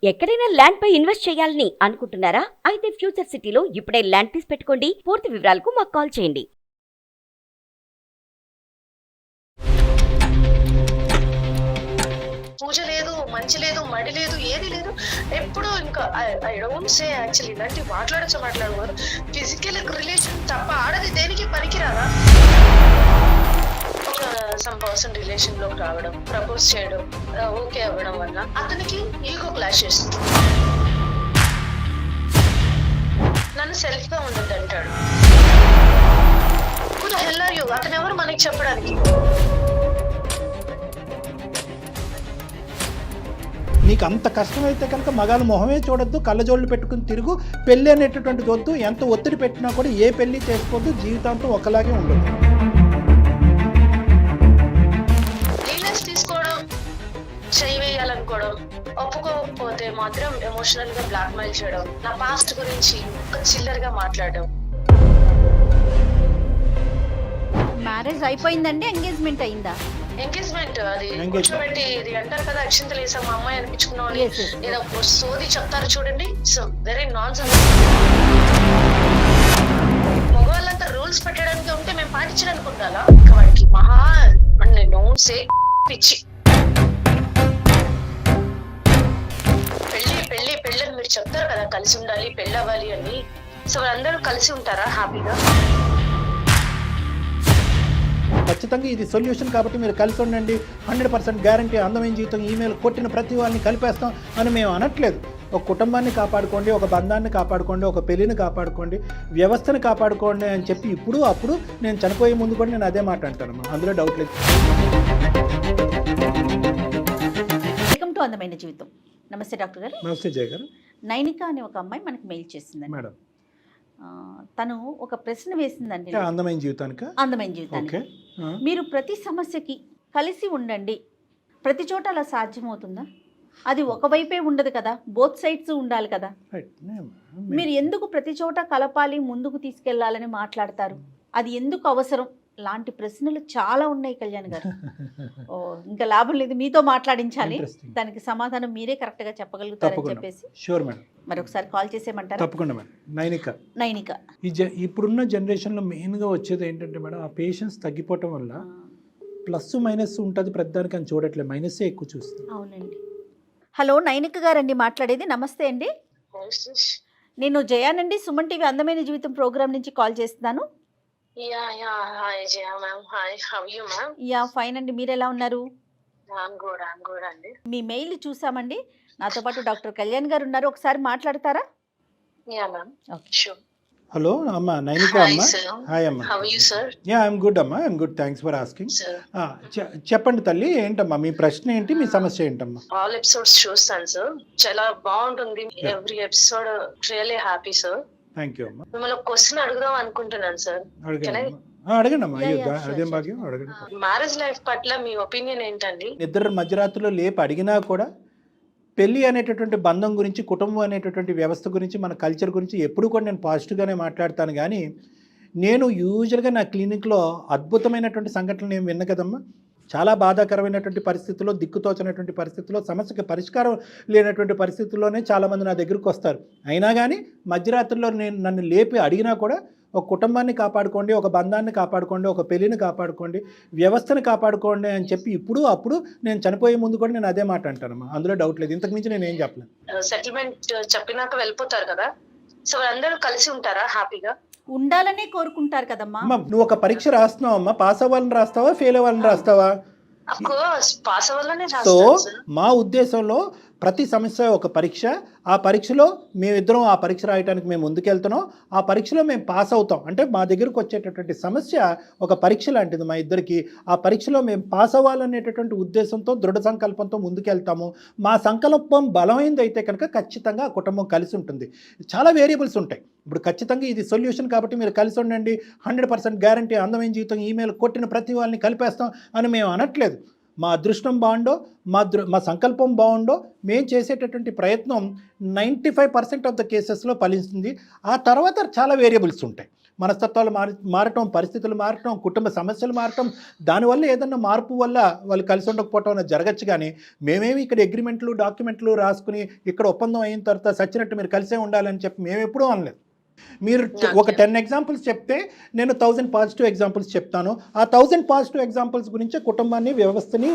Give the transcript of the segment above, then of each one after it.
ఎక్కడైనా ల్యాండ్ పై ఇన్వెస్ట్ చేయాలని అనుకుంటున్నారా? అయితే ఫ్యూచర్ సిటీలో ఇప్పుడే ల్యాండ్ తీసి పెట్టుకోండి. పూర్తి వివరాలకు మాకు కాల్ చేయండి. పూజ లేదు, మంచి లేదు, మడి లేదు, ఏది లేదు. ఎప్పుడు ఇంకా ఐ డోంట్ సే యాక్చువల్లీ ఇలాంటి మాట్లాడకూడదు. ఫిజికల్ రిలేషన్ తప్ప ఆడది దేనికి పనికిరాదా? ఒక సమ్ పర్సన్ రిలేషన్ లోకి రావడం, ప్రపోజ్ చేయడం, ఓకే అవ్వడం వల్ల అతనికి ఈగో క్లాష్ చేస్తుంది. నన్ను సెల్ఫ్ గా ఉండద్దు అంటాడు. Hell are you? అతను ఎవరు మనకి చెప్పడానికి? నీకు అంత కష్టమైతే కనుక మగాళ్ళ మొహమే చూడొద్దు, కళ్ళజోళ్ళు పెట్టుకుని తిరుగు. పెళ్ళి అనేటటువంటిది వద్దు. ఎంత ఒత్తిడి పెట్టినా కూడా ఏ పెళ్ళి చేసుకోవద్దు. జీవితాంతం ఒకలాగే ఉండదు. లీనెస్ తీసుకోవడం, చేయి వేయాలనుకోవడం, ఒప్పుకోకపోతే మాత్రం ఎమోషనల్ గా బ్లాక్ మెయిల్ చేయడం, నా పాస్ట్ గురించి ఒక చిల్లర్ గా మాట్లాడడం. మ్యారేజ్ అయిపోయిందండి, ఎంగేజ్మెంట్ అయిందా? ఎంగేజ్మెంట్ అది కూర్చోబెట్టి ఇది అంటారు కదా, అక్షింతలు వేసాం మా అమ్మాయి అనిపించుకున్న వాళ్ళు ఏదో సోది చెప్తారు చూడండి. So very nonsense. మగవాళ్ళంతా రూల్స్ పెట్టడానికి ఉంటే మేము పాటించడానికి ఉండాలా? వాడికి మహా డోంట్ సే పిచ్చి. పెళ్ళి పెళ్ళి పెళ్ళి అని మీరు చెప్తారు కదా, కలిసి ఉండాలి, పెళ్ళి అవ్వాలి అని. సో వాళ్ళందరూ కలిసి ఉంటారా హ్యాపీగా? ఖచ్చితంగా ఇది సొల్యూషన్ కాబట్టి మీరు కలిసి ఉండండి. 100% గ్యారంటీ. అందమైన జీవితం ఈమెయిల్ కొట్టిన ప్రతి వాళ్ళని కలిపేస్తాం అని మేము అనట్లేదు. ఒక కుటుంబాన్ని కాపాడుకోండి, ఒక బంధాన్ని కాపాడుకోండి, ఒక పెళ్లిని కాపాడుకోండి, వ్యవస్థను కాపాడుకోండి అని చెప్పి ఇప్పుడు అప్పుడు నేను చనిపోయే ముందు కూడా నేను అదే మాట అంటాను. అందులో డౌట్ లేదు. వెల్కమ్ టు అందమైన జీవితం. నమస్తే డాక్టర్ గారు. నమస్తే జయ గారు. నైనిక అనే ఒక అమ్మాయి మనకి మెయిల్ చేసిందండి మేడం. తను ఒక ప్రశ్న వేసిందండి. అందమైన జీవితానికి మీరు ప్రతి సమస్యకి కలిసి ఉండండి, ప్రతి చోట అలా సాధ్యమవుతుందా? అది ఒకవైపే ఉండదు కదా, బోత్ సైడ్స్ ఉండాలి కదా. మీరు ఎందుకు ప్రతి చోట కలపాలి, ముందుకు తీసుకెళ్లాలని మాట్లాడతారు? అది ఎందుకు అవసరం? లాంటి ప్రశ్నలు చాలా ఉన్నాయి కళ్యాణ్ గారు. ఇంకా లాభం లేదు, మీతో మాట్లాడించాలి. దానికి సమాధానం మీరే కరెక్ట్ గా చెప్పగలుగుతారని చెప్పేసి మరొకసారి కాల్ చేసేయమంటారు? తప్పకుండా మేడం. నైనిక ఇప్పుడున్న జనరేషన్లో మెయిన్గా వచ్చేది ఏంటంటే మేడం, ఆ పేషెన్స్ తగ్గిపోవటం వల్ల ప్లస్ మైనస్ ఉంటుంది ప్రతిదానికి అని చూడట్లేదు, మైనస్సే ఎక్కువ చూస్తుంది. అవునండి. హలో, నైనిక గారండి మాట్లాడేది. నమస్తే అండి, నేను జయానండి, సుమన్ టీవీ అందమైన జీవితం ప్రోగ్రామ్ నుంచి కాల్ చేస్తున్నాను. ఫైన్ అండి, మీరు ఎలా ఉన్నారు? మీ మెయిల్ చూసామండి. నాతో పాటు డాక్టర్ కళ్యాణ్ గారు ఉన్నారు, ఒకసారి మాట్లాడతారా? హలో అమ్మా, నైనిక అమ్మా. హాయ్ అమ్మా. ఐఎమ్ గుడ్ అమ్మా, I'm good, thanks for asking. చెప్పండి తల్లి, ఏంటమ్మా మీ ప్రశ్న ఏంటి, మీ సమస్య ఏంటమ్మా? ఆల్ ఎపిసోడ్స్ చూస్తాను సార్, చాలా బాగుంటుంది. Every episode really happy sir. Thank you అమ్మా. మిమ్మల్ని ఒక క్వశ్చన్ అడుగుదాం అనుకుంటున్నాను సార్. అడగండి అమ్మా. అదేం భాగ్యం, అడగండి. మ్యారేజ్ లైఫ్ పట్ల మీ ఒపీనియన్ ఏంటండి? ఇద్దరు మధ్యరాత్రిలో లేపి అడిగినా కూడా పెళ్ళి అనేటటువంటి బంధం గురించి, కుటుంబం అనేటటువంటి వ్యవస్థ గురించి, మన కల్చర్ గురించి ఎప్పుడు కూడా నేను పాజిటివ్గానే మాట్లాడతాను. కానీ నేను యూజువల్గా నా క్లినిక్లో అద్భుతమైనటువంటి సంఘటనలు నేను విన్న కదమ్మా. చాలా బాధాకరమైనటువంటి పరిస్థితుల్లో, దిక్కుతోచనటువంటి పరిస్థితుల్లో, సమస్యకి పరిష్కారం లేనటువంటి పరిస్థితుల్లోనే చాలామంది నా దగ్గరికి వస్తారు. అయినా కానీ మధ్యరాత్రిలో నన్ను లేపి అడిగినా కూడా ఒక కుటుంబాన్ని కాపాడుకోండి, ఒక బంధాన్ని కాపాడుకోండి, ఒక పెళ్లిని కాపాడుకోండి, వ్యవస్థను కాపాడుకోండి అని చెప్పి ఇప్పుడు అప్పుడు నేను చనిపోయే ముందు కూడా నేను అదే మాట అంటానమ్మా. అందులో డౌట్ లేదు. ఇంతకు మించి నేను ఏం చెప్పలేను. సెటిల్మెంట్ చెప్పినాక వెళ్ళిపోతారు కదా, సో అందరూ కలిసి ఉంటారా హ్యాపీగా? ఉండాలనే కోరుకుంటారు కదమ్మా. నువ్వు ఒక పరీక్ష రాస్తున్నావు అమ్మా, పాస్ అవ్వాలని రాస్తావా, ఫెయిల్ అవ్వాలని రాస్తావా? సో మా ఉద్దేశంలో ప్రతి సమస్య ఒక పరీక్ష. ఆ పరీక్షలో మేమిద్దరం ఆ పరీక్ష రాయడానికి మేము ముందుకెళ్తున్నాం. ఆ పరీక్షలో మేము పాస్ అవుతాం. అంటే మా దగ్గరకు వచ్చేటటువంటి సమస్య ఒక పరీక్ష లాంటిది మా ఇద్దరికి. ఆ పరీక్షలో మేము పాస్ అవ్వాలనేటటువంటి ఉద్దేశంతో, దృఢ సంకల్పంతో ముందుకెళ్తాము. మా సంకల్పం బలమైంది అయితే కనుక ఖచ్చితంగా ఆ కుటుంబం కలిసి ఉంటుంది. చాలా వేరియబుల్స్ ఉంటాయి. ఇప్పుడు ఖచ్చితంగా ఇది సొల్యూషన్ కాబట్టి మీరు కలిసి ఉండండి, 100% గ్యారంటీ. అందమైన జీవితం ఈమెయిల్ కొట్టిన ప్రతి వాళ్ళని కలిపేస్తాం అని మేము అనట్లేదు. మా అదృష్టం బాగుండో, మా సంకల్పం బాగుండో, మేము చేసేటటువంటి ప్రయత్నం 95% ఆఫ్ ద కేసెస్లో ఫలిస్తుంది. ఆ తర్వాత చాలా వేరియబుల్స్ ఉంటాయి. మనస్తత్వాలు మారటం, పరిస్థితులు మారటం, కుటుంబ సమస్యలు మారటం, దానివల్ల ఏదన్నా మార్పు వల్ల వాళ్ళు కలిసి ఉండకపోవటం అనేది జరగచ్చు. కానీ మేమేమి ఇక్కడ అగ్రిమెంట్లు, డాక్యుమెంట్లు రాసుకుని ఇక్కడ ఒప్పందం అయిన తర్వాత సచ్చినట్టు మీరు కలిసే ఉండాలని చెప్పి మేము ఎప్పుడూ అనలేదు. మీరు ఒక 10 ఎగ్జాంపుల్స్ చెప్తే నేను 1000 పాజిటివ్ ఎగ్జాంపుల్స్ చెప్తాను. ఆ 1000 పాజిటివ్ ఎగ్జాంపుల్స్ గురించి కుటుంబాన్ని, వ్యవస్థని,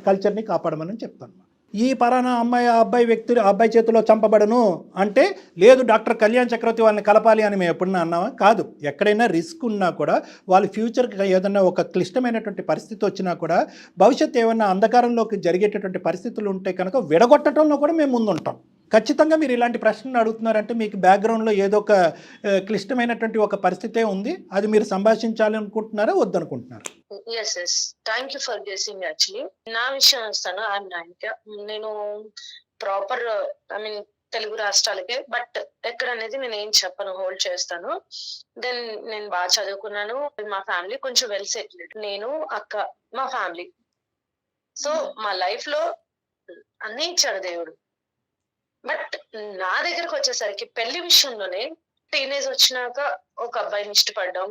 కల్చర్ని కాపాడమని చెప్తాను. ఈ పరానా అమ్మాయి, ఆ అబ్బాయి చేతిలో చంపబడను అంటే లేదు డాక్టర్ కళ్యాణ్ చక్రవర్తి వాళ్ళని కలపాలి అని మేము ఎప్పుడన్నా అన్నామా? కాదు. ఎక్కడైనా రిస్క్ ఉన్నా కూడా వాళ్ళ ఫ్యూచర్కి ఏదన్నా ఒక క్లిష్టమైనటువంటి పరిస్థితి వచ్చినా కూడా, భవిష్యత్తు ఏమన్నా అంధకారంలోకి జరిగేటటువంటి పరిస్థితులు ఉంటే కనుక విడగొట్టడంలో కూడా మేము ముందుంటాం. ఖచ్చితంగా మీరు ఇలాంటి ప్రశ్నలు అడుగుతున్నారంటే మీకు బ్యాక్గ్రౌండ్లో ఏదో ఒక క్లిష్టమైనటువంటి ఒక పరిస్థితే ఉంది. అది మీరు సంభాషించాలి అనుకుంటున్నారా, వద్దనుకుంటున్నారా? Yes thank you for guessing. Actually నా విషయం వస్తాను. నేను ప్రాపర్ తెలుగు రాష్ట్రాలకే, బట్ ఎక్కడ అనేది నేను ఏం చెప్పను, హోల్డ్ చేస్తాను. దెన్ నేను బాగా చదువుకున్నాను. మా ఫ్యామిలీ కొంచెం వెల్ సెటిల్డ్. నేను, అక్క, మా ఫ్యామిలీ. సో మా లైఫ్ లో అన్నీ ఇచ్చాడు దేవుడు. బట్ నా దగ్గరకు వచ్చేసరికి పెళ్లి విషయంలోనే టీనేజ్ వచ్చినాక ఒక అబ్బాయిని ఇష్టపడ్డాం.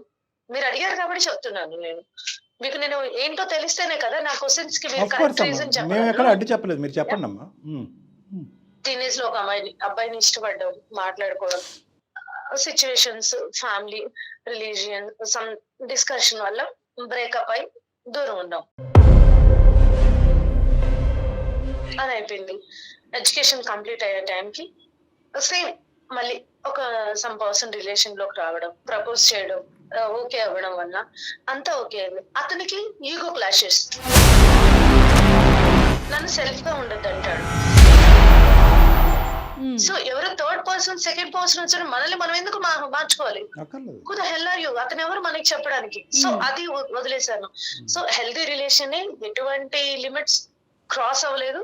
మీరు అడిగారు కాబట్టి చెప్తున్నాను. మీకు నేను ఏంటో తెలిస్తేనే కదా నా క్వశ్చన్స్ కి మీరు కరెక్ట్ రీజన్ చెప్పండి. టీనేజ్ లో ఒక అబ్బాయిని ఇష్టపడ్డాం, మాట్లాడుకోవడం, situations, family, religion, some discussion వల్ల బ్రేకప్ అయి దూరం ఉన్నాం. అది అయిపోయింది. ఎడ్యుకేషన్ కంప్లీట్ అయ్యే టైంకి సేమ్ మళ్ళీ ఒక సమ్ పర్సన్ రిలేషన్ లోకి రావడం, ప్రపోజ్ చేయడం, ఓకే అవ్వడం వల్ల అంతా ఓకే అయింది. అతనికి ఈగో క్లాషెస్, నన్ను సెల్ఫ్ గా ఉండద్దు అంటాడు. సో ఎవరో థర్డ్ పర్సన్, సెకండ్ పర్సన్ వచ్చారు, మనల్ని మనం ఎందుకు మార్చుకోవాలి? కుద హెల్ ఆర్ యూ? అతను ఎవరు మనకి చెప్పడానికి? సో అది వదిలేశాను. సో హెల్దీ రిలేషన్ ఎటువంటి లిమిట్స్ క్రాస్ అవ్వలేదు.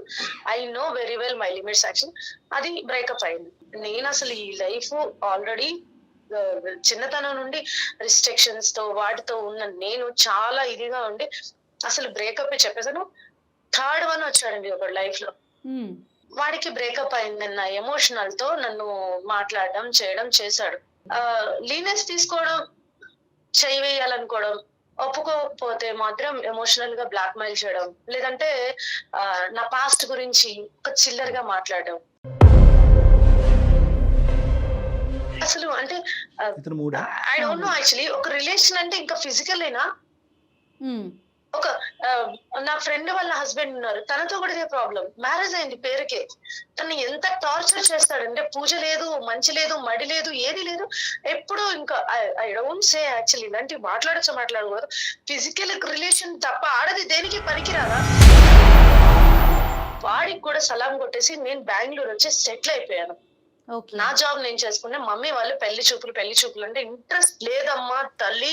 I know very well my limits. Actual అది బ్రేకప్ అయింది. నేను అసలు ఈ లైఫ్ ఆల్రెడీ చిన్నతనం నుండి రిస్ట్రిక్షన్స్ తో వాటితో ఉన్న నేను చాలా ఇదిగా ఉండి అసలు బ్రేకప్ చెప్పేసాను. థర్డ్ వన్ వచ్చాడండి ఒక లైఫ్ లో, వాడికి బ్రేకప్ అయిందన్న ఎమోషనల్ తో నన్ను మాట్లాడడం చేయడం చేశాడు. లీనెస్ తీసుకోవడం, చేయి వేయాలనుకోవడం, ఒప్పుకోకపోతే మాత్రం ఎమోషనల్ గా బ్లాక్ మెయిల్ చేయడం, లేదంటే నా పాస్ట్ గురించి ఒక చిల్లర్ గా మాట్లాడడం. అసలు అంటే ఐ డోంట్ నో యాక్చువల్లీ ఒక రిలేషన్ అంటే ఇంకా ఫిజికల్ ఏనా? ఒక నా ఫ్రెండ్ వాళ్ళ హస్బెండ్ ఉన్నారు, తనతో కూడా ఇదే ప్రాబ్లం. మ్యారేజ్ అయింది పేరుకే. తను ఎంత టార్చర్ చేస్తాడంటే పూజ లేదు, మంచి లేదు, మడి లేదు, ఏది లేదు. ఎప్పుడు ఇంకా ఐ డోంట్ సే యాక్చువల్లీ ఇలాంటివి మాట్లాడకూడదు. ఫిజికల్ రిలేషన్ తప్ప ఆడది దేనికి పనికిరాదా? వాడికి కూడా సలాం కొట్టేసి నేను బెంగళూరు వచ్చి సెటిల్ అయిపోయాను. నా జాబ్ నేను చేసుకున్నా. మమ్మీ వాళ్ళు పెళ్లి చూపులు అంటే ఇంట్రెస్ట్ లేదమ్మా తల్లి,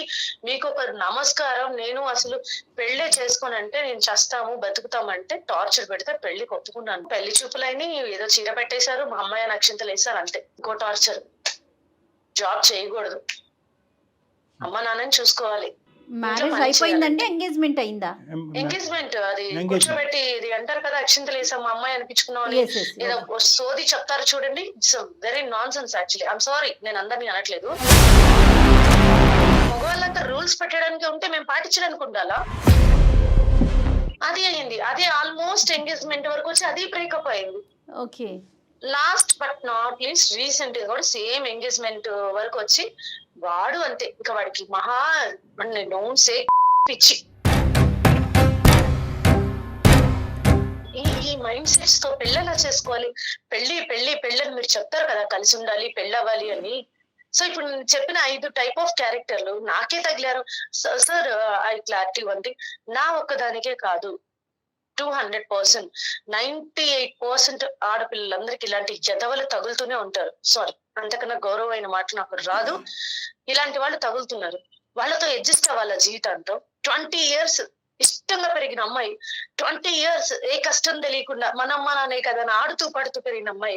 మీకు ఒక నమస్కారం, నేను అసలు పెళ్లే చేసుకోనంటే నేను చస్తాము బతుకుతామంటే టార్చర్ పెడితే పెళ్లికి ఒప్పుకున్నాను. పెళ్లి చూపులైన ఏదో చీర పెట్టేశారు, మా అమ్మాయి నక్షంతలు వేశారు, అంతే. ఇంకో టార్చర్, జాబ్ చేయకూడదు, అమ్మ నాన్నని చూసుకోవాలి. మ్యారేజ్ అయిపోయిందంటే ఎంగేజ్మెంట్ అయిందా? ఎంగేజ్మెంట్ అది కూర్చోబెట్టి ఇది అంటారు కదా, అక్షింతలు వేసాం మా అమ్మాయి అనిపించుకున్నాం అని ఏదో సోది చెప్తారు చూడండి. It's very non sense actually. I'm sorry, నేను అందరినీ అనట్లేదు. మగవాళ్ళంతా రూల్స్ పెట్టడానికి ఉంటే మేము పాటించడానికి ఉండాలా? అది అయింది. అదే ఆల్మోస్ట్ ఎంగేజ్మెంట్ వరకు వచ్చి అది బ్రేకప్ అయింది. Okay. Last but not least recent గా కూడా సేమ్ ఎంగేజ్మెంట్ వరకు వచ్చి వాడు అంతే. ఇంకా వాడికి మహా డోంట్ సే పిచ్చి. ఈ మైండ్ సెట్స్ తో పెళ్ళెలా చేసుకోవాలి? పెళ్లి అని మీరు చెప్తారు కదా, కలిసి ఉండాలి, పెళ్ళి అవ్వాలి అని. సో ఇప్పుడు నేను చెప్పిన 5 టైప్ ఆఫ్ క్యారెక్టర్లు నాకే తగిలారు సార్. ఐ క్లారిటీ ఉంది, నా ఒక్కదానికే కాదు, 200%, 98% ఆడపిల్లలందరికి ఇలాంటి జతవలు తగులుతూనే ఉంటారు. సారీ, అంతకన్నా గౌరవమైన మాట నాకు రాదు. ఇలాంటి వాళ్ళు తగులుతున్నారు. వాళ్ళతో అడ్జస్ట్ అవ్వాల జీవితాంతో. 20 years ఇష్టంగా పెరిగిన అమ్మాయి, 20 years ఏ కష్టం తెలియకుండా మన అమ్మ నానే కదా ఆడుతూ పడుతూ పెరిగిన అమ్మాయి,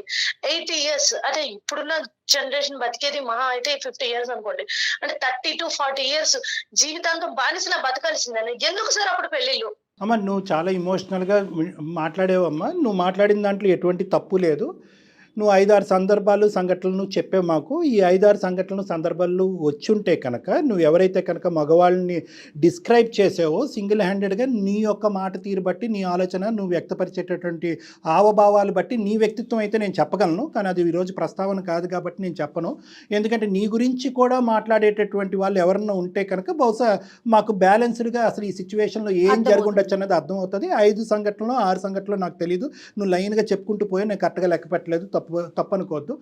80 years అంటే ఇప్పుడున్న జనరేషన్ బతికేది మహా అయితే 50 years అనుకోండి, అంటే 30 to 40 years జీవితాంతం బానిసలా బతకాల్సిందని. ఎందుకు సార్ అప్పుడు పెళ్లిళ్ళు? అమ్మ, నువ్వు చాలా ఇమోషనల్గా మాట్లాడేవమ్మా. నువ్వు మాట్లాడిన దాంట్లో ఎటువంటి తప్పు లేదు. నువ్వు 5-6 సందర్భాలు సంఘటనలు చెప్పే మాకు ఈ 5-6 సంఘటనలు సందర్భాలు వచ్చుంటే కనుక నువ్వు ఎవరైతే కనుక మగవాళ్ళని డిస్క్రైబ్ చేసావో సింగిల్ హ్యాండెడ్గా నీ యొక్క మాట తీరు బట్టి నీ ఆలోచన నువ్వు వ్యక్తపరిచేటటువంటి హావభావాలు బట్టి నీ వ్యక్తిత్వం అయితే నేను చెప్పగలను, కానీ అది ఈరోజు ప్రస్తావన కాదు కాబట్టి నేను చెప్పను. ఎందుకంటే నీ గురించి కూడా మాట్లాడేటటువంటి వాళ్ళు ఎవరన్నా ఉంటే కనుక బహుశా మాకు బ్యాలెన్స్డ్గా అసలు ఈ సిచ్యువేషన్లో ఏం జరుగుండొచ్చు అన్నది అర్థమవుతుంది. 5 సంఘటనలు 6 సంఘటనలు నాకు తెలియదు, నువ్వు లైన్గా చెప్పుకుంటూ పోయి నేను కరెక్ట్గా లెక్క పెట్టలేదు, తప్పనుకోవద్దు.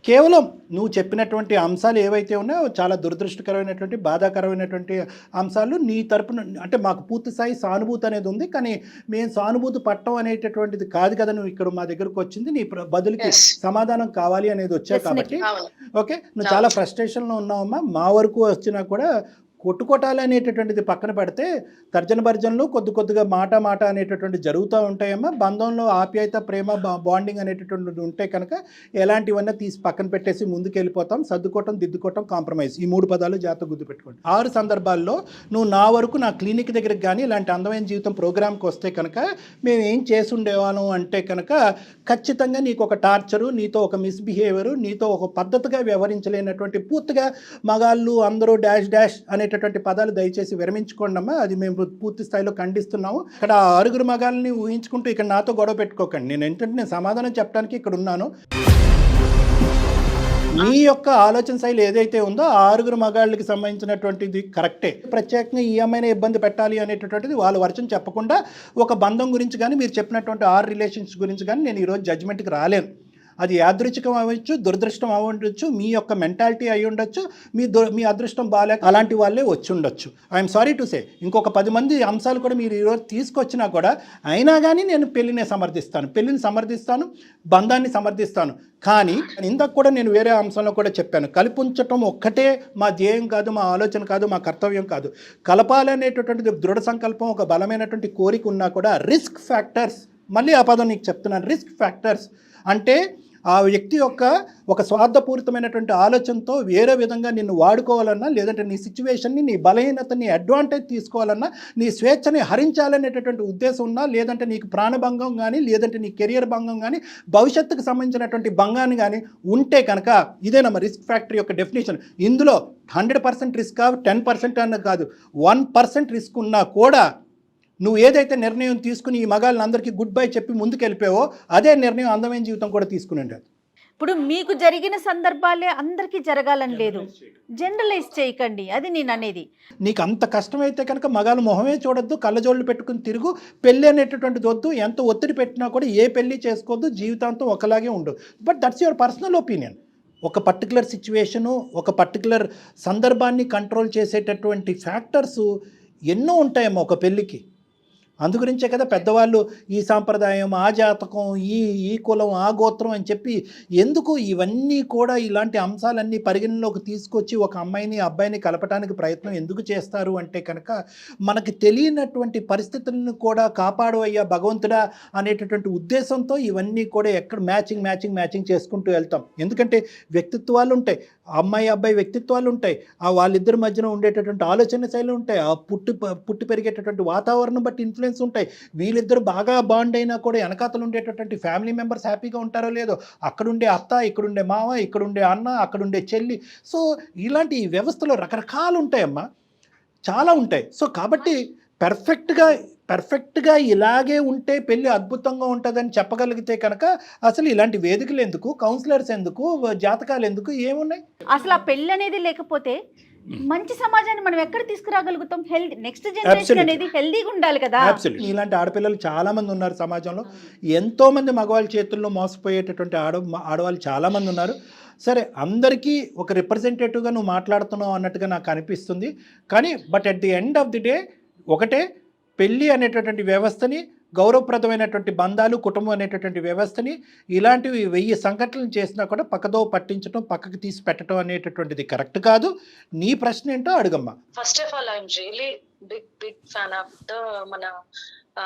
కేవలం నువ్వు చెప్పినటువంటి అంశాలు ఏవైతే ఉన్నాయో చాలా దురదృష్టకరమైనటువంటి బాధాకరమైనటువంటి అంశాలు. నీ తరపున అంటే మాకు పూర్తి స్థాయి సానుభూతి అనేది ఉంది, కానీ మేము సానుభూతి పట్టడం అనేటటువంటిది కాదు కదా నువ్వు ఇక్కడ మా దగ్గరకు వచ్చింది, నీ బదులుకి సమాధానం కావాలి అనేది వచ్చావు కాబట్టి ఓకే. నువ్వు చాలా ఫ్రస్ట్రేషన్లో ఉన్నావమ్మా. మా వరకు వచ్చినా కూడా కొట్టుకోటాలు అనేటటువంటిది పక్కన పెడితే తర్జన భర్జనలు కొద్దిగా మాట అనేటటువంటి జరుగుతూ ఉంటాయమ్మా. బంధంలో ఆప్యాయత ప్రేమ బాండింగ్ అనేటటువంటిది ఉంటే కనుక ఎలాంటివన్నీ తీసి పక్కన పెట్టేసి ముందుకు వెళ్ళిపోతాం. సర్దుకోవటం దిద్దుకోవటం కాంప్రమైజ్, ఈ 3 పదాలు జాగ్రత్త గుర్తుపెట్టుకోండి. 6 సందర్భాల్లో నువ్వు నా వరకు నా క్లినిక్ దగ్గరికి కానీ ఇలాంటి అందమైన జీవితం ప్రోగ్రామ్కి వస్తే కనుక మేము ఏం చేసి ఉండేవాళ్ళం అంటే కనుక ఖచ్చితంగా నీకు ఒక టార్చరు, నీతో ఒక మిస్బిహేవియరు, నీతో ఒక పద్ధతిగా వ్యవహరించలేనటువంటి పూర్తిగా మగాళ్ళు అందరూ డాష్ అనేటటువంటి పదాలు దయచేసి విరమించుకోండి అమ్మా. అది మేము పూర్తి స్థాయిలో ఖండిస్తున్నాము. ఇక్కడ 6 మగాళ్ళని ఊహించుకుంటూ ఇక్కడ నాతో గొడవ పెట్టుకోకండి. నేను సమాధానం చెప్పడానికి ఇక్కడ ఉన్నాను. మీ యొక్క ఆలోచన శైలి ఏదైతే ఉందో 6 మగాళ్ళకి సంబంధించినటువంటిది కరెక్టే. ప్రత్యేకంగా ఈ అమ్మాయిని ఇబ్బంది పెట్టాలి అనేటటువంటిది వాళ్ళ వర్షం చెప్పకుండా ఒక బంధం గురించి కానీ మీరు చెప్పినటువంటి 6 రిలేషన్స్ గురించి కానీ నేను ఈరోజు జడ్జిమెంట్కి రాలేను. అది యాదృచ్ఛికం అవ్వచ్చు, దురదృష్టం అవ్వచ్చు, మీ యొక్క మెంటాలిటీ అయి ఉండొచ్చు, మీ అదృష్టం బాగాలేక అలాంటి వాళ్ళే వచ్చి ఉండొచ్చు. I'm sorry to say. ఇంకొక 10 మంది అంశాలు కూడా మీరు ఈరోజు తీసుకొచ్చినా కూడా అయినా కానీ నేను పెళ్ళిని సమర్థిస్తాను, బంధాన్ని సమర్థిస్తాను. కానీ ఇందాక కూడా నేను వేరే అంశంలో కూడా చెప్పాను, కలిపి ఉంచటం ఒక్కటే మా ధ్యేయం కాదు, మా ఆలోచన కాదు, మా కర్తవ్యం కాదు. కలపాలనేటటువంటిది దృఢ సంకల్పం, ఒక బలమైనటువంటి కోరిక ఉన్నా కూడా రిస్క్ ఫ్యాక్టర్స్, మళ్ళీ ఆ పదం నీకు చెప్తున్నాను, రిస్క్ ఫ్యాక్టర్స్ అంటే ఆ వ్యక్తి యొక్క ఒక స్వార్థపూరితమైనటువంటి ఆలోచనతో వేరే విధంగా నిన్ను వాడుకోవాలన్నా, లేదంటే నీ సిచ్యువేషన్ని, నీ బలహీనతని అడ్వాంటేజ్ తీసుకోవాలన్నా, నీ స్వేచ్ఛని హరించాలనేటటువంటి ఉద్దేశం ఉన్నా, లేదంటే నీకు ప్రాణభంగం కానీ, లేదంటే నీ కెరియర్ భంగం కానీ, భవిష్యత్తుకు సంబంధించినటువంటి భంగాన్ని కానీ ఉంటే కనుక ఇదేనమ్మా రిస్క్ ఫ్యాక్టర్ యొక్క డెఫినేషన్. ఇందులో 100% రిస్క్ 10% అన్న కాదు, 1% రిస్క్ ఉన్నా కూడా నువ్వు ఏదైతే నిర్ణయం తీసుకుని ఈ మగాళ్ళని అందరికీ గుడ్ బై చెప్పి ముందుకు వెళ్ళిపోయావో అదే నిర్ణయం అందమైన జీవితం కూడా తీసుకుని ఉండేది. ఇప్పుడు మీకు జరిగిన సందర్భాలే అందరికీ జరగాలని లేదు, జనరలైజ్ చేయకండి, అది నేను అనేది. నీకు అంత కష్టమైతే కనుక మగాళ్ళ మొహమే చూడొద్దు, కళ్ళజోళ్ళు పెట్టుకుని తిరుగు, పెళ్ళి అనేటటువంటిది వద్దు, ఎంత ఒత్తిడి పెట్టినా కూడా ఏ పెళ్ళి చేసుకోవద్దు, జీవితాంతం ఒకలాగే ఉండు. But that's your personal opinion. ఒక పర్టికులర్ సిచ్యువేషను, ఒక పర్టికులర్ సందర్భాన్ని కంట్రోల్ చేసేటటువంటి ఫ్యాక్టర్స్ ఎన్నో ఉంటాయమ్మా ఒక పెళ్ళికి. అందుగురించే కదా పెద్దవాళ్ళు ఈ సాంప్రదాయం, ఆ జాతకం, ఈ కులం, ఆ గోత్రం అని చెప్పి ఎందుకు ఇవన్నీ కూడా ఇలాంటి అంశాలన్నీ పరిగణలోకి తీసుకొచ్చి ఒక అమ్మాయిని అబ్బాయిని కలపడానికి ప్రయత్నం ఎందుకు చేస్తారు అంటే కనుక మనకి తెలియనటువంటి పరిస్థితులను కూడా కాపాడు అయ్యా భగవంతుడా అనేటటువంటి ఉద్దేశంతో ఇవన్నీ కూడా ఎక్కడ మ్యాచింగ్ చేసుకుంటూ వెళ్తాం. ఎందుకంటే వ్యక్తిత్వాలు ఉంటాయి, అమ్మాయి అబ్బాయి వ్యక్తిత్వాలు ఉంటాయి, ఆ వాళ్ళిద్దరి మధ్యన ఉండేటటువంటి ఆలోచన శైలి ఉంటాయి, ఆ పుట్టి పెరిగేటటువంటి వాతావరణం బట్టి ఇన్ఫ్లుయెన్స్ ఉంటాయి. వీళ్ళిద్దరు బాగా బాండ్ అయినా కూడా వెనకాతలు ఉండేటటువంటి ఫ్యామిలీ మెంబర్స్ హ్యాపీగా ఉంటారో లేదో, అక్కడుండే అత్త, ఇక్కడుండే మామ, ఇక్కడుండే అన్న, అక్కడుండే చెల్లి. సో ఇలాంటి వ్యవస్థలో రకరకాలు ఉంటాయమ్మా, చాలా ఉంటాయి. సో కాబట్టి పర్ఫెక్ట్గా ఇలాగే ఉంటే పెళ్ళి అద్భుతంగా ఉంటుందని చెప్పగలిగితే కనుక అసలు ఇలాంటి వేదికలు ఎందుకు, కౌన్సిలర్స్ ఎందుకు, జాతకాలు ఎందుకు, ఏమున్నాయి? అసలు ఆ పెళ్ళి అనేది లేకపోతే మంచి సమాజాన్ని మనం ఎక్కడ తీసుకురాగలుగుతాం? హెల్తీ నెక్స్ట్ జనరేషన్ అనేది హెల్దీగా ఉండాలి కదా. ఇలాంటి ఆడపిల్లలు చాలా మంది ఉన్నారు సమాజంలో. ఎంతో మంది మగవాళ్ళ చేతుల్లో మోసపోయేటటువంటి ఆడవాళ్ళు చాలా మంది ఉన్నారు. సరే, అందరికీ ఒక రిప్రజెంటేటివ్గా నువ్వు మాట్లాడుతున్నావు అన్నట్టుగా నాకు అనిపిస్తుంది. కానీ but at the end of the day ఒకటే, పెళ్ళి అనేటటువంటి వ్యవస్థని, గౌరవప్రదమైనటువంటి బంధాలు, కుటుంబం అనేటటువంటి వ్యవస్థని ఇలాంటివి 1000 సంఘటనలు చేసినా కూడా పక్కదో పట్టించడం, పక్కకి తీసి పెట్టడం అనేటటువంటిది కరెక్ట్ కాదు. నీ ప్రశ్న ఏంటో అడుగమ్మా. First of all I'm really big fan of the మన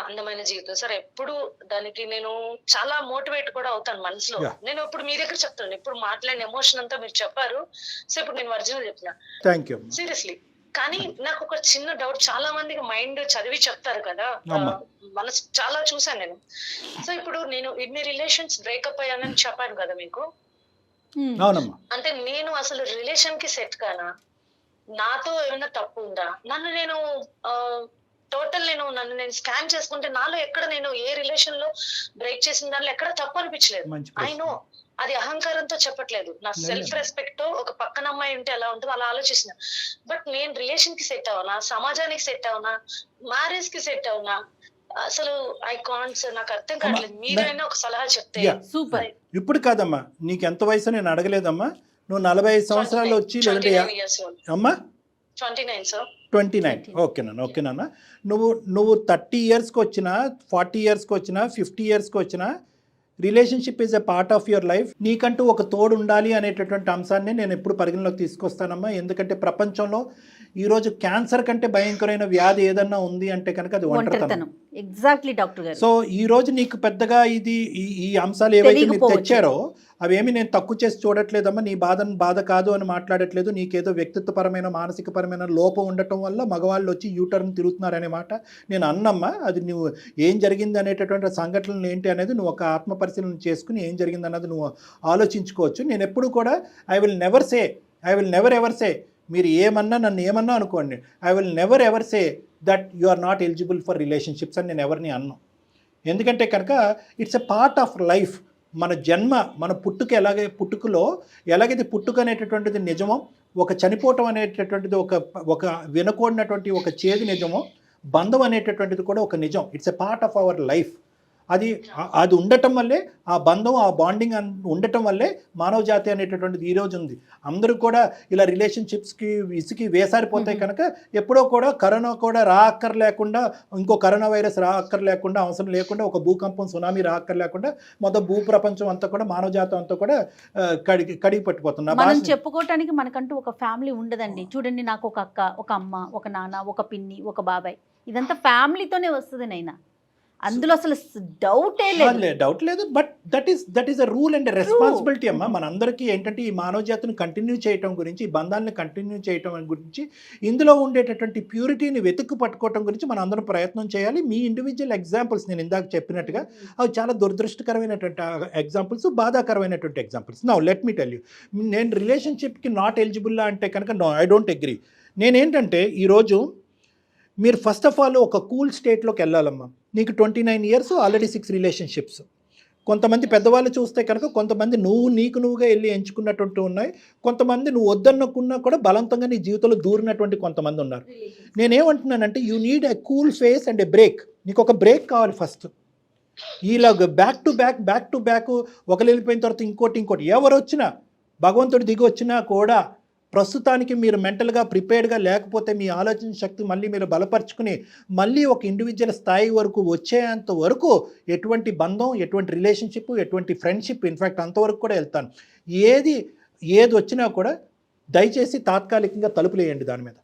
అందమైన జీవితం సార్. ఎప్పుడు దానికి నేను చాలా మోటివేట్ కూడా అవుతాను మనసులో. నేను ఇప్పుడు మీ దగ్గర చెప్తాను, ఇప్పుడు మాట్లాడిన ఎమోషన్ అంతా మీరు చెప్పారు. సో ఇప్పుడు నేను ఒరిజినల్ చెప్తున్నా. Thank you. సీరియస్లీ కానీ నాకు ఒక చిన్న డౌట్, చాలా మందికి మైండ్ చదివి చెప్తారు కదా, మనసు చాలా చూసాను నేను. సో ఇప్పుడు నేను ఇన్ని రిలేషన్స్ బ్రేకప్ అయ్యానని చెప్పాను కదా మీకు, అంటే నేను అసలు రిలేషన్ కి సెట్ కానా, నాతో ఏమైనా తప్పు ఉందా, నన్ను నేను స్కాన్ చేసుకుంటే నాలో ఎక్కడ నేను ఏ రిలేషన్ లో బ్రేక్ చేసిన దానిలో ఎక్కడ తప్పు అనిపించలేదు. ఐ నో అది అహంకారంతో చెప్పట్లేదు, నా సెల్ఫ్ రెస్పెక్ట్ తో ఒక పక్కన అమ్మాయి ఉంటే ఎలా ఉంటుందో అలా ఆలోచిస్తున్నా. బట్ నేను రిలేషన్ కి సెట్ అవునా, సమాజానికి సెట్ అవునా, మ్యారేజ్ కి సెట్ అవునా, అసలు ఐ కాంట్, నాకు అర్థం కావట్లేదు. మీరైనా ఒక సలహా చెప్తే. సూపర్. ఇప్పుడు కాదమ్మా, నీకు ఎంత వయసు నేను అడగలేదమ్మా, నువ్వు 45 సంవత్సరాలు వచ్చి లేదంటే అమ్మా 29 సార్. 29. ఓకేనా. నువ్వు 30 ఇయర్స్కి వచ్చినా, 40 ఇయర్స్కి వచ్చినా, 50 ఇయర్స్కి వచ్చినా, relationship is a part of your life. నీకంటూ ఒక తోడు ఉండాలి అనేటటువంటి అంశాన్ని నేను ఎప్పుడు పరిగణలోకి తీసుకొస్తానమ్మా. ఎందుకంటే ప్రపంచంలో ఈరోజు క్యాన్సర్ కంటే భయంకరమైన వ్యాధి ఏదన్నా ఉంది అంటే కనుక అది ఒంటరితనం. ఎగ్జాక్ట్లీ డాక్టర్ గారు. సో ఈ రోజు నీకు పెద్దగా ఈ అంశాలు ఏవైతే మీరు తెచ్చారో అవేమి నేను తక్కువ చేసి చూడట్లేదమ్మా. నీ బాధ కాదు అని మాట్లాడట్లేదు. నీకేదో వ్యక్తిత్వపరమైన మానసికపరమైన లోపం ఉండటం వల్ల మగవాళ్ళు వచ్చి యూటర్న్ తిరుగుతున్నారనే మాట నేను అన్నమ్మా. అది నువ్వు ఏం జరిగింది అనేటటువంటి సంఘటనలు ఏంటి అనేది నువ్వు ఒక ఆత్మ పరిశీలన చేసుకుని ఏం జరిగింది అన్నది నువ్వు ఆలోచించుకోవచ్చు. నేను ఎప్పుడు కూడా I will never ever say మీరు ఏమన్నా నన్ను ఏమన్నా అనుకోండి, I will never ever say that you are not eligible for relationships అని నేను ఎవరిని అన్నాను. ఎందుకంటే కనుక it's a part of life. మన జన్మ, మన పుట్టుకలో ఎలాగైతే పుట్టుక అనేటటువంటిది నిజమో, ఒక చనిపోవటం అనేటటువంటిది ఒక వినకూడనటువంటి ఒక చేదు నిజమో, బంధం అనేటటువంటిది కూడా ఒక నిజం. It's a part of our life. అది ఉండటం వల్లే, ఆ బంధం, ఆ బాండింగ్ ఉండటం వల్లే మానవ జాతి అనేటటువంటిది ఈరోజు ఉంది. అందరూ కూడా ఇలా రిలేషన్షిప్స్కి విసికి వేసారిపోతాయి కనుక ఎప్పుడో కూడా కరోనా కూడా రాక్కర్లేకుండా, ఇంకో కరోనా వైరస్ రాక్కర్లేకుండా, అవసరం లేకుండా, ఒక భూకంపం సునామీ రాక్కర్లేకుండా మొత్తం భూప్రపంచం అంతా కూడా, మానవ జాతం అంతా కూడా కడిగి పట్టిపోతున్నా. మనం చెప్పుకోవటానికి మనకంటూ ఒక ఫ్యామిలీ ఉండదండి. చూడండి, నాకు ఒక అక్క, ఒక అమ్మ, ఒక నాన్న, ఒక పిన్ని, ఒక బాబాయ్, ఇదంతా ఫ్యామిలీతోనే వస్తుంది నైనా. అందులో అసలు డౌట్ లేదు. But that is a rule and responsibility అమ్మా. మనందరికీ ఏంటంటే ఈ మానవ జాతిని కంటిన్యూ చేయటం గురించి, ఈ బంధాలను కంటిన్యూ చేయటం గురించి, ఇందులో ఉండేటటువంటి ప్యూరిటీని వెతుక్కు పట్టుకోవటం గురించి మనం అందరం ప్రయత్నం చేయాలి. మీ ఇండివిజువల్ ఎగ్జాంపుల్స్ నేను ఇందాక చెప్పినట్టుగా అవి చాలా దురదృష్టకరమైనటువంటి ఎగ్జాంపుల్స్, బాధాకరమైనటువంటి examples. Now let me tell you, నేను రిలేషన్షిప్కి నాట్ ఎలిజిబుల్లా అంటే కనుక నో, ఐ డోంట్ అగ్రీ. నేనేంటంటే ఈరోజు మీరు ఫస్ట్ ఆఫ్ ఆల్ ఒక కూల్ స్టేట్లోకి వెళ్ళాలమ్మా. నీకు 29 ఇయర్స్, ఆల్రెడీ 6 రిలేషన్షిప్స్. కొంతమంది పెద్దవాళ్ళు చూస్తే కనుక కొంతమంది నువ్వుగా వెళ్ళి ఎంచుకున్నటువంటి ఉన్నాయి, కొంతమంది నువ్వు వద్దనుకున్నా కూడా బలవంతంగా నీ జీవితంలో దూరినటువంటి కొంతమంది ఉన్నారు. నేనేమంటున్నానంటే you need a cool face and a break. నీకు ఒక బ్రేక్ కావాలి ఫస్ట్. ఇలాగ బ్యాక్ టు బ్యాక్ ఒకరు వెళ్ళిపోయిన తర్వాత ఇంకోటి ఎవరు వచ్చినా, భగవంతుడు దిగి వచ్చినా కూడా ప్రస్తుతానికి మీరు మెంటల్గా ప్రిపేర్డ్గా లేకపోతే మీ ఆలోచన శక్తి మళ్ళీ మీరు బలపరుచుకుని మళ్ళీ ఒక ఇండివిజువల్ స్థాయి వరకు వచ్చేంత వరకు ఎటువంటి బంధం, ఎటువంటి రిలేషన్షిప్, ఎటువంటి ఫ్రెండ్షిప్, ఇన్ఫ్యాక్ట్ అంతవరకు కూడా వెళ్తాను. ఏది వచ్చినా కూడా దయచేసి తాత్కాలికంగా తలుపులేయండి దాని మీద.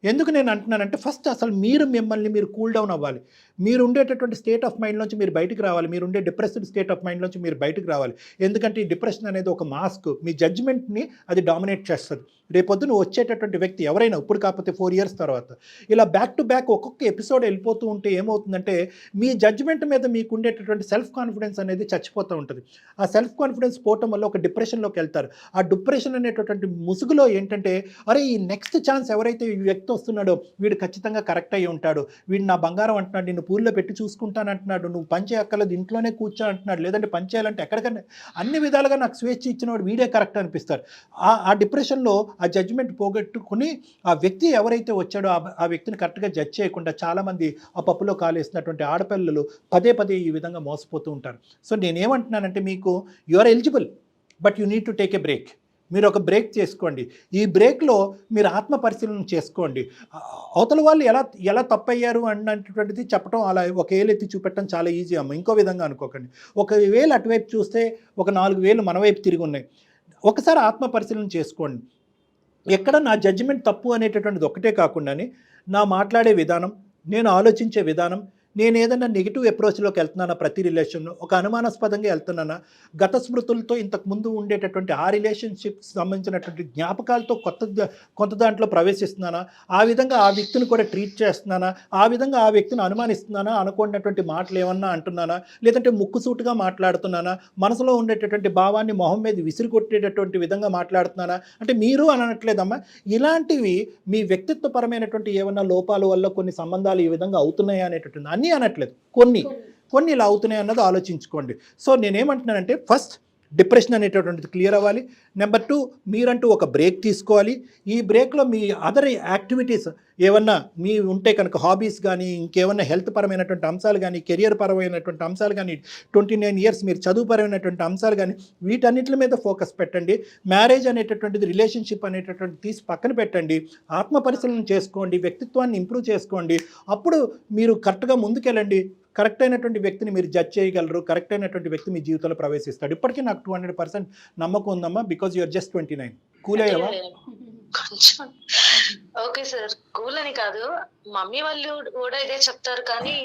ఎందుకు నేను అంటున్నానంటే ఫస్ట్ అసలు మిమ్మల్ని మీరు కూల్ డౌన్ అవ్వాలి. మీరు ఉండేటటువంటి స్టేట్ ఆఫ్ మైండ్లోంచి మీరు బయటకు రావాలి. మీరు ఉండే డిప్రెస్డ్ స్టేట్ ఆఫ్ మైండ్లోంచి మీరు బయటకు రావాలి. ఎందుకంటే ఈ డిప్రెషన్ అనేది ఒక మాస్క్. మీ జడ్జ్మెంట్ని అది డామినేట్ చేస్తుంది. రేపొద్దున వచ్చేటటువంటి వ్యక్తి ఎవరైనా, ఇప్పుడు కాకపోతే 4 ఇయర్స్ తర్వాత, ఇలా బ్యాక్ టు బ్యాక్ ఒక్కొక్క ఎపిసోడ్ వెళ్ళిపోతూ ఉంటే ఏమవుతుందంటే మీ జడ్జ్మెంట్ మీద మీకు ఉండేటటువంటి సెల్ఫ్ కాన్ఫిడెన్స్ అనేది చచ్చిపోతూ ఉంటుంది. ఆ సెల్ఫ్ కాన్ఫిడెన్స్ పోవటం వల్ల ఒక డిప్రెషన్లోకి వెళ్తారు. ఆ డిప్రెషన్ అనేటటువంటి ముసుగులో ఏంటంటే, అరే ఈ నెక్స్ట్ ఛాన్స్ ఎవరైతే ఈ వ్యక్తి వస్తున్నాడో వీడు ఖచ్చితంగా కరెక్ట్ అయ్యి ఉంటాడు, వీడు నా బంగారం అంటున్నాడు, నిన్ను పూల్లో పెట్టి చూసుకుంటాను అంటున్నాడు, నువ్వు పని చేయక్కర్లేదు ఇంట్లోనే కూర్చో అంటున్నాడు, లేదంటే పని చేయాలంటే ఎక్కడికన్నా అన్ని విధాలుగా నాకు స్వేచ్ఛ ఇచ్చినవాడు వీడే కరెక్ట్ అనిపిస్తారు. ఆ డిప్రెషన్లో ఆ జడ్జిమెంట్ పోగొట్టుకుని ఆ వ్యక్తి ఎవరైతే వచ్చాడో ఆ వ్యక్తిని కరెక్ట్గా జడ్జ్ చేయకుండా చాలామంది ఆ పప్పులో కాలేసినటువంటి ఆడపిల్లలు పదే ఈ విధంగా మోసపోతూ ఉంటారు. సో నేనేమంటున్నానంటే మీకు you are eligible, but you need to take a break. మీరు ఒక బ్రేక్ చేసుకోండి. ఈ బ్రేక్లో మీరు ఆత్మ పరిశీలన చేసుకోండి. అవతల వాళ్ళు ఎలా తప్పయ్యారు అన్నటువంటిది చెప్పడం, అలా ఒక వేలు ఎత్తి చూపెట్టడం చాలా ఈజీ అమ్మ. ఇంకో విధంగా అనుకోకండి. ఒక వేలు అటువైపు చూస్తే ఒక 4 వేలు మన వైపు తిరిగి ఉన్నాయి. ఒకసారి ఆత్మ పరిశీలన చేసుకోండి. ఎక్కడ నా జడ్జిమెంట్ తప్పు అనేటటువంటిది ఒకటే కాకుండానే నా మాట్లాడే విధానం, నేను ఆలోచించే విధానం, నేను ఏదైనా నెగిటివ్ అప్రోచ్లోకి వెళ్తున్నానా ప్రతి రిలేషన్లో, ఒక అనుమానాస్పదంగా వెళ్తున్నానా, గత స్మృతులతో ఇంతకు ముందు ఉండేటటువంటి ఆ రిలేషన్షిప్కి సంబంధించినటువంటి జ్ఞాపకాలతో కొంత దాంట్లో ప్రవేశిస్తున్నానా, ఆ విధంగా ఆ వ్యక్తిని కూడా ట్రీట్ చేస్తున్నానా, ఆ విధంగా ఆ వ్యక్తిని అనుమానిస్తున్నానా, అనుకున్నటువంటి మాటలు ఏమన్నా అంటున్నానా, లేదంటే ముక్కుసూటుగా మాట్లాడుతున్నానా, మనసులో ఉండేటటువంటి భావాన్ని మొహం మీద విసిరికొట్టేటటువంటి విధంగా మాట్లాడుతున్నానా, అంటే మీరు అని అనట్లేదమ్మా, ఇలాంటివి మీ వ్యక్తిత్వపరమైనటువంటి ఏమన్నా లోపాల వల్ల కొన్ని సంబంధాలు ఈ విధంగా అవుతున్నాయా అనేటటువంటి, అన్నీ అనట్లేదు, కొన్ని ఇలా అవుతున్నాయి అన్నది ఆలోచించుకోండి. సో నేనేమంటున్నానంటే ఫస్ట్ డిప్రెషన్ అనేటటువంటిది క్లియర్ అవ్వాలి. నెంబర్ 2, మీరంటూ ఒక బ్రేక్ తీసుకోవాలి. ఈ బ్రేక్లో మీ అదర్ యాక్టివిటీస్ ఏమన్నా మీ ఉంటే కనుక, హాబీస్ కానీ, ఇంకేమన్నా హెల్త్ పరమైనటువంటి అంశాలు కానీ, కెరియర్ పరమైనటువంటి అంశాలు కానీ, 29 ఇయర్స్ మీరు చదువుపరమైనటువంటి అంశాలు కానీ, వీటన్నిటి మీద ఫోకస్ పెట్టండి. మ్యారేజ్ అనేటటువంటిది, రిలేషన్షిప్ అనేటటువంటిది తీసి పక్కన పెట్టండి. ఆత్మ పరిశీలన చేసుకోండి, వ్యక్తిత్వాన్ని ఇంప్రూవ్ చేసుకోండి. అప్పుడు మీరు కరెక్ట్గా ముందుకెళ్ళండి. కరెక్ట్ అయినటువంటి వ్యక్తిని మీరు జడ్జ్ చేయగలరు, కరెక్ట్ అయినటువంటి వ్యక్తి మీ జీవితంలో ప్రవేశిస్తాడు. ఇప్పటికీ నాకు 200% నమ్మకం ఉందమ్మా, బికాజ్ యూఆర్ జస్ట్ 29. కూల్ అయ్యావా? కొంచెం ఓకే సార్, కూల్ అని కాదు, మమ్మీ వాళ్ళు కూడా ఇదే చెప్తారు, కానీ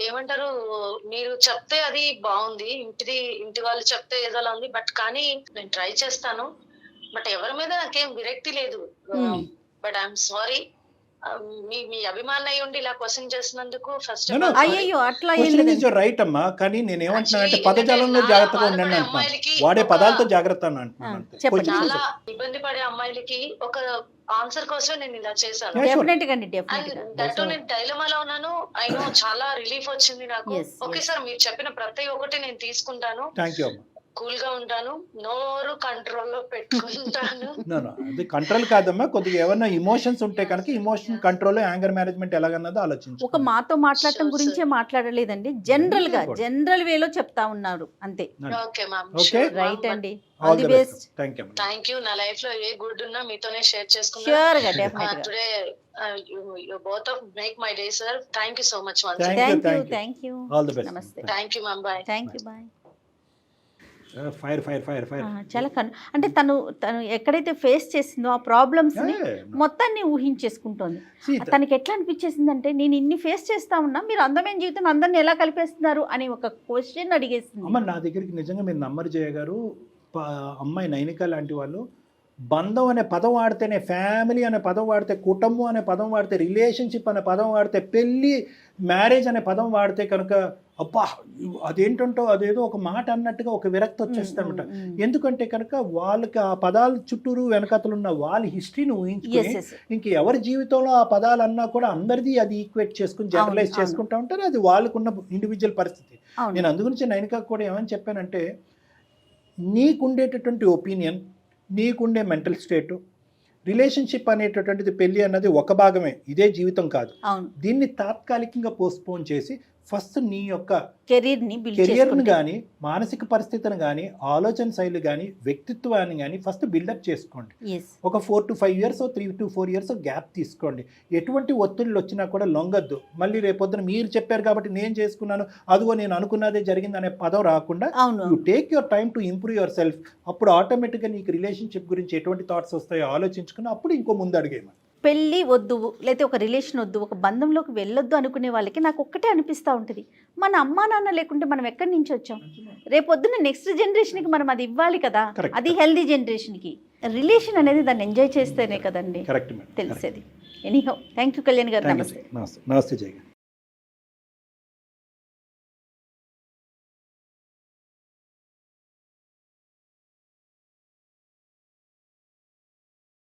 ఏమంటారు, మీరు చెప్తే అది బాగుంది, ఇంటి వాళ్ళు చెప్తే ఏదోలా ఉంది, బట్ కానీ నేను ట్రై చేస్తాను, బట్ ఎవరి మీద నాకేం విరక్తి లేదు. బట్ ఐఎమ్ సారీ, మీ అభిమానం అయి ఉండి ఇలా క్వశ్చన్ చేసినందుకు ఫస్ట్ అయ్యో అట్లా రైట్ అమ్మా, కానీ నేను ఏమంటున్నా అంటే పదజాలంలో జాగ్రత్తగా ఉండండి అంటున్నాను, వాడే పదాలతో జాగ్రత్త అని అంటున్నాను. చాలా ఇబ్బంది పడే అమ్మాయిలకి ఒక ఆన్సర్ కోసం నేను ఇలా చేశాను. దట్టు నేను డైలమాలో ఉన్నాను. అయినో చాలా రిలీఫ్ వచ్చింది నాకు. ఓకే సార్, మీరు చెప్పిన ప్రతి ఒక్కటి నేను తీసుకుంటాను. థ్యాంక్ యూ అమ్మా. కూల్ గా ఉంటాను, నోరు కంట్రోల్లో పెట్టుకుంటాను. అది కంట్రోల్ కాదమ్మా, కొద్దిగా ఏమన్నా ఇమోషన్స్ ఉంటే కనుక ఇమోషన్ కంట్రోల్, యాంగర్ మేనేజ్మెంట్ ఎలాగన్నదో ఆలోచించు. ఒక మాతో మాట్లాడటం గురించే మాట్లాడలేదండి, జనరల్ వేలో చెప్తా ఉన్నారు అంతే. ఓకే మ్యామ్, రైట్ అండి. All the best. Thank you. నా లైఫ్ లో ఏ గుడ్ ఉన్నా మీతోనే షేర్ చేసుకున్నాను. ష్యూర్ గా, డెఫినెట్ గా. Today you both of make my day, sir. Thank you so much once. Thank you. All the best. Namaste. Thank you ma'am. Bye. Thank you. Bye. Fire చాలా అంటే తను ఎక్కడైతే face చేసిందో ఆ problems ని మొత్తాన్ని ఊహించేసుకుంటోంది. తనకి ఎట్లా అనిపించేసిందంటే, నేను ఇన్ని ఫేస్ చేస్తా ఉన్నా, మీరు అందమైన జీవితం అందరిని ఎలా కలిపేస్తున్నారు అని ఒక క్వశ్చన్ అడిగేసింది. అమ్మ నా దగ్గరికి నిజంగా మీరు నమ్మరు జయ గారు, అమ్మాయి నైనిక లాంటి వాళ్ళు బంధం అనే పదం వాడితేనే, ఫ్యామిలీ అనే పదం వాడితే, కుటుంబం అనే పదం వాడితే, రిలేషన్షిప్ అనే పదం వాడితే, పెళ్ళి మ్యారేజ్ అనే పదం వాడితే కనుక అబ్బా అదేంటంటో అదేదో ఒక మాట అన్నట్టుగా ఒక విరక్తి వచ్చేస్తారనమాట. ఎందుకంటే కనుక వాళ్ళకి ఆ పదాల చుట్టూరు వెనకతలు ఉన్న వాళ్ళ హిస్టరీని ఊహించుకుని ఇంక ఎవరి జీవితంలో ఆ పదాలు అన్నా కూడా అందరిది అది ఈక్వేట్ చేసుకుని జనరలైజ్ చేసుకుంటా ఉంటారు. అది వాళ్ళకున్న ఇండివిజువల్ పరిస్థితి. నేను అందుగురించి నైనిక కూడా ఏమని చెప్పానంటే, నీకుండేటటువంటి ఒపీనియన్, నీకుండే మెంటల్ స్టేటు, రిలేషన్షిప్ అనేటటువంటిది, పెళ్ళి అన్నది ఒక భాగమే, ఇదే జీవితం కాదు. దీన్ని తాత్కాలికంగా పోస్ట్పోన్ చేసి ఫస్ట్ నీ యొక్క కెరియర్ని కానీ, మానసిక పరిస్థితిని కానీ, ఆలోచన శైలి కానీ, వ్యక్తిత్వాన్ని కానీ ఫస్ట్ బిల్డప్ చేసుకోండి. ఒక 4 to 5 years, 3 to 4 years gap తీసుకోండి. ఎటువంటి ఒత్తిళ్ళు వచ్చినా కూడా లొంగద్దు. మళ్ళీ రేపొద్దున మీరు చెప్పారు కాబట్టి నేను చేసుకున్నాను, అదిగో నేను అనుకున్నదే జరిగింది అనే పదం రాకుండా you take your time to improve your self. అప్పుడు ఆటోమేటిక్గా నీకు రిలేషన్షిప్ గురించి ఎటువంటి థాట్స్ వస్తాయో ఆలోచించుకుని అప్పుడు ఇంకో ముందు అడిగేయమని. పెళ్ళి వద్దు, లేకపోతే ఒక రిలేషన్ వద్దు, ఒక బంధంలోకి వెళ్ళొద్దు అనుకునే వాళ్ళకి నాకు ఒక్కటే అనిపిస్తూ ఉంటుంది, మన అమ్మా నాన్న లేకుంటే మనం ఎక్కడి నుంచి వచ్చాం? రేపొద్దున నెక్స్ట్ జనరేషన్కి మనం అది ఇవ్వాలి కదా, అది హెల్దీ జనరేషన్కి. రిలేషన్ అనేది దాన్ని ఎంజాయ్ చేస్తేనే కదండి తెలిసేది. ఎనీహౌ, థ్యాంక్ యూ కళ్యాణ్ గారు. నమస్తే. నమస్తే జయ గారు.